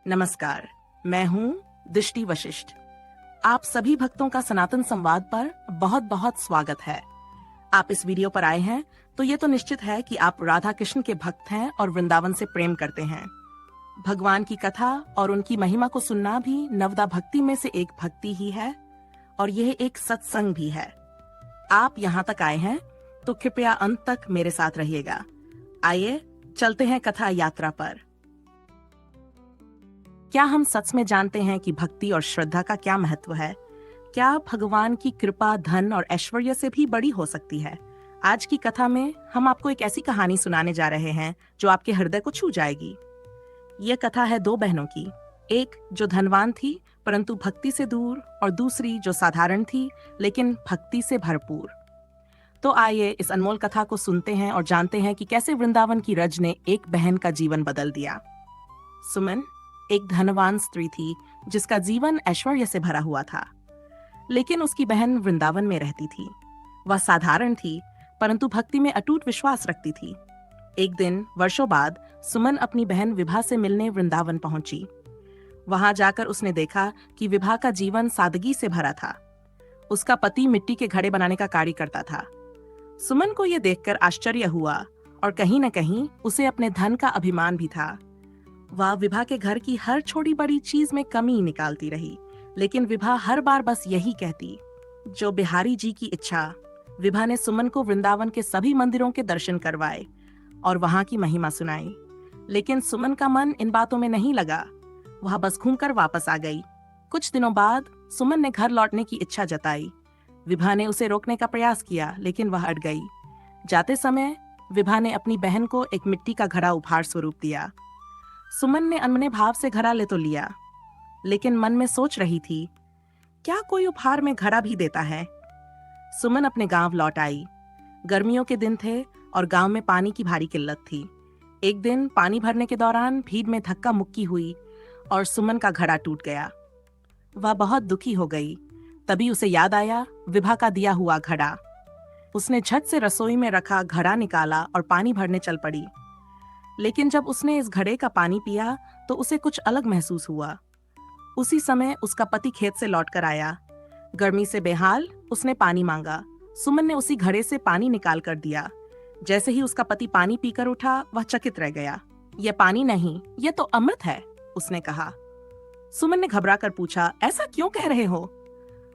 नमस्कार, मैं हूँ दृष्टि वशिष्ठ। आप सभी भक्तों का सनातन संवाद पर बहुत बहुत स्वागत है। आप इस वीडियो पर आए हैं तो ये तो निश्चित है कि आप राधा कृष्ण के भक्त हैं और वृंदावन से प्रेम करते हैं। भगवान की कथा और उनकी महिमा को सुनना भी नवदा भक्ति में से एक भक्ति ही है और यह एक सत्संग भी है। आप यहाँ तक आए हैं तो कृपया अंत तक मेरे साथ रहिएगा। आइए चलते हैं कथा यात्रा पर। क्या हम सच में जानते हैं कि भक्ति और श्रद्धा का क्या महत्व है? क्या भगवान की कृपा धन और ऐश्वर्य से भी बड़ी हो सकती है? आज की कथा में हम आपको एक ऐसी कहानी सुनाने जा रहे हैं जो आपके हृदय को छू जाएगी। ये कथा है दो बहनों की, एक जो धनवान थी परंतु भक्ति से दूर और दूसरी जो साधारण थी लेकिन भक्ति से भरपूर। तो आइए इस अनमोल कथा को सुनते हैं और जानते हैं कि कैसे वृंदावन की रज ने एक बहन का जीवन बदल दिया। सुमन एक धनवान स्त्री थी जिसका जीवन ऐश्वर्य से भरा हुआ था, लेकिन उसकी बहन वृंदावन में रहती थी। वह साधारण थी परंतु भक्ति में अटूट विश्वास रखती थी। एक दिन वर्षों बाद सुमन अपनी बहन विभा से मिलने वृंदावन पहुंची। वहां जाकर उसने देखा कि विभा का जीवन सादगी से भरा था। उसका पति मिट्टी के घड़े बनाने का कार्य करता था। सुमन को यह देखकर आश्चर्य हुआ और कहीं न कहीं उसे अपने धन का अभिमान भी था। वह विभा के घर की हर छोटी बड़ी चीज में कमी निकालती रही, लेकिन विभा हर बार बस यही कहती, जो बिहारी जी की इच्छा। विभा ने सुमन को वृंदावन के सभी मंदिरों के दर्शन करवाए और वहां की महिमा सुनाई, लेकिन सुमन का मन इन बातों में नहीं लगा। वह बस घूमकर वापस आ गई। कुछ दिनों बाद सुमन ने घर लौटने की इच्छा जताई। विभा ने उसे रोकने का प्रयास किया, लेकिन वह अड़ गई। जाते समय विभा ने अपनी बहन को एक मिट्टी का घड़ा उपहार स्वरूप दिया। सुमन ने अनमने भाव से घड़ा ले तो लिया, लेकिन मन में सोच रही थी, क्या कोई उपहार में घड़ा भी देता है? सुमन अपने गांव लौट आई। गर्मियों के दिन थे और गांव में पानी की भारी किल्लत थी। एक दिन पानी भरने के दौरान भीड़ में धक्का मुक्की हुई और सुमन का घड़ा टूट गया। वह बहुत दुखी हो गई। तभी उसे याद आया विभा का दिया हुआ घड़ा। उसने झट से रसोई में रखा घड़ा निकाला और पानी भरने चल पड़ी। लेकिन जब उसने इस घड़े का पानी पिया तो उसे कुछ अलग महसूस हुआ। उसी समय उसका पति खेत से लौटकर आया। गर्मी से बेहाल उसने पानी मांगा। सुमन ने उसी घड़े से पानी निकाल कर दिया। जैसे ही उसका पति पानी पीकर उठा, वह चकित रह गया। यह पानी नहीं, यह तो अमृत है, उसने कहा। सुमन ने घबरा कर पूछा, ऐसा क्यों कह रहे हो?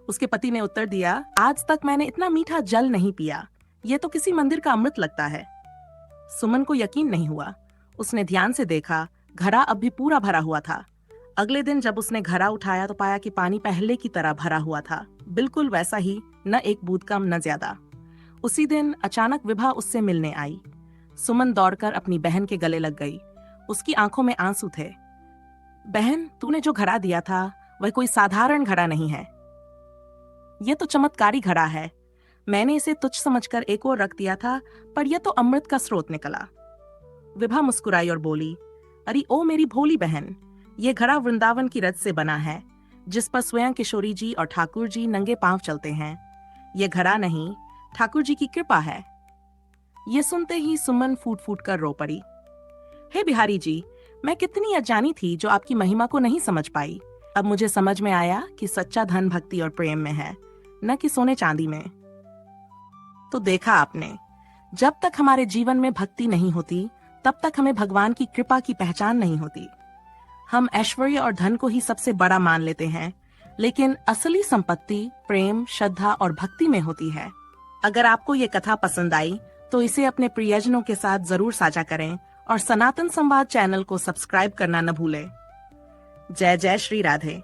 उसके पति ने उत्तर दिया, आज तक मैंने इतना मीठा जल नहीं पिया। यह तो किसी मंदिर का अमृत लगता है। सुमन को यकीन नहीं हुआ। उसने ध्यान से देखा, घड़ा अब भी पूरा भरा हुआ था। अगले दिन जब उसने घड़ा उठाया तो पाया कि पानी पहले की तरह भरा हुआ था, बिल्कुल वैसा ही, न एक बूंद कम न ज्यादा। उसी दिन अचानक विभा उससे मिलने आई। सुमन दौड़कर अपनी बहन के गले लग गई। उसकी आंखों में आंसू थे। बहन, तूने जो घड़ा दिया था वह कोई साधारण घड़ा नहीं है। यह तो चमत्कारी घड़ा है। मैंने इसे तुच्छ समझकर एक ओर रख दिया था, पर यह तो अमृत का स्रोत निकला। विभा मुस्कुराई और बोली, अरे ओ मेरी भोली बहन, ये घड़ा वृंदावन की रज से बना है, जिस पर स्वयं किशोरी जी और ठाकुर जी नंगे पांव चलते हैं। ये घड़ा नहीं, ठाकुर जी की कृपा है। ये सुनते ही सुमन फूट फूट कर रो पड़ी। हे बिहारी जी, मैं कितनी अजानी थी जो आपकी महिमा को नहीं समझ पाई। अब मुझे समझ में आया कि सच्चा धन भक्ति और प्रेम में है, न कि सोने चांदी में। तो देखा आपने, जब तक हमारे जीवन में भक्ति नहीं होती तब तक हमें भगवान की कृपा की पहचान नहीं होती। हम ऐश्वर्य और धन को ही सबसे बड़ा मान लेते हैं, लेकिन असली संपत्ति प्रेम, श्रद्धा और भक्ति में होती है। अगर आपको ये कथा पसंद आई तो इसे अपने प्रियजनों के साथ जरूर साझा करें और सनातन संवाद चैनल को सब्सक्राइब करना न भूलें। जय जय श्री राधे।